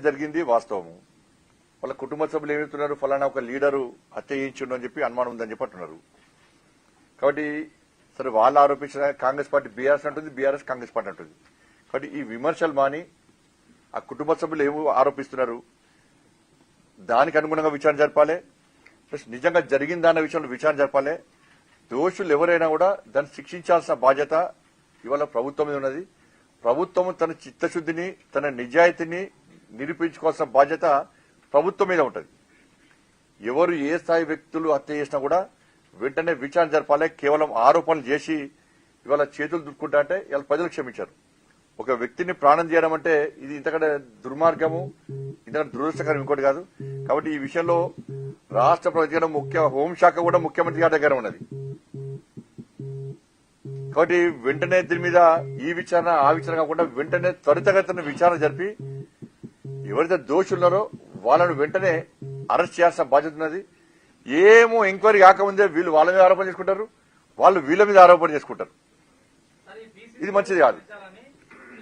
జరిగింది వాస్తవము. వాళ్ళ కుటుంబ సభ్యులు ఏమవుతున్నారు, ఫలానా ఒక లీడరు హత్య చేయించుండు అని చెప్పి అనుమానం ఉందని చెప్పి అంటున్నారు. కాబట్టి సరే వాళ్ళు ఆరోపించిన కాంగ్రెస్ పార్టీ బీఆర్ఎస్ అంటుంది, బీఆర్ఎస్ కాంగ్రెస్ పార్టీ అంటుంది. కాబట్టి ఈ విమర్శలు మాని ఆ కుటుంబ సభ్యులు ఏమో ఆరోపిస్తున్నారు దానికి అనుగుణంగా విచారణ జరపాలి. ప్లస్ నిజంగా జరిగిందన్న విషయంలో విచారణ జరపాలి. దోషులు ఎవరైనా కూడా దాన్ని శిక్షించాల్సిన బాధ్యత ఇవాళ ప్రభుత్వం మీద ఉన్నది. ప్రభుత్వం తన చిత్తశుద్ధిని తన నిజాయితీని నిరూపించుకోవాల్సిన బాధ్యత ప్రభుత్వం మీద ఉంటుంది. ఎవరు ఏ స్థాయి వ్యక్తులు హత్య చేసినా కూడా వెంటనే విచారణ జరపాలి. కేవలం ఆరోపణలు చేసి ఇవాళ చేతులు దుక్కుంటా అంటే ఇవాళ ప్రజలు క్షమించారు. ఒక వ్యక్తిని ప్రాణం చేయడం అంటే ఇది ఇంతకంటే దుర్మార్గము, ఇంతకంటే దురదృష్టకరం ఇంకోటి కాదు. కాబట్టి ఈ విషయంలో రాష్ట్ర ప్రభుత్వం హోంశాఖ కూడా ముఖ్యమంత్రి గారి దగ్గర ఉన్నది. కాబట్టి వెంటనే దీని మీద ఈ విచారణ ఆ విచారణ కాకుండా వెంటనే త్వరితగతిన విచారణ జరిపి ఎవరైతే దోషులున్నారో వాళ్ళను వెంటనే అరెస్ట్ చేయాల్సిన బాధ్యత ఉన్నది. ఏమో ఎంక్వైరీ కాకముందే వీళ్ళు వాళ్ళ మీద ఆరోపణ చేసుకుంటారు, వాళ్ళు వీళ్ళ మీద ఆరోపణ చేసుకుంటారు. ఇది మంచిది కాదు.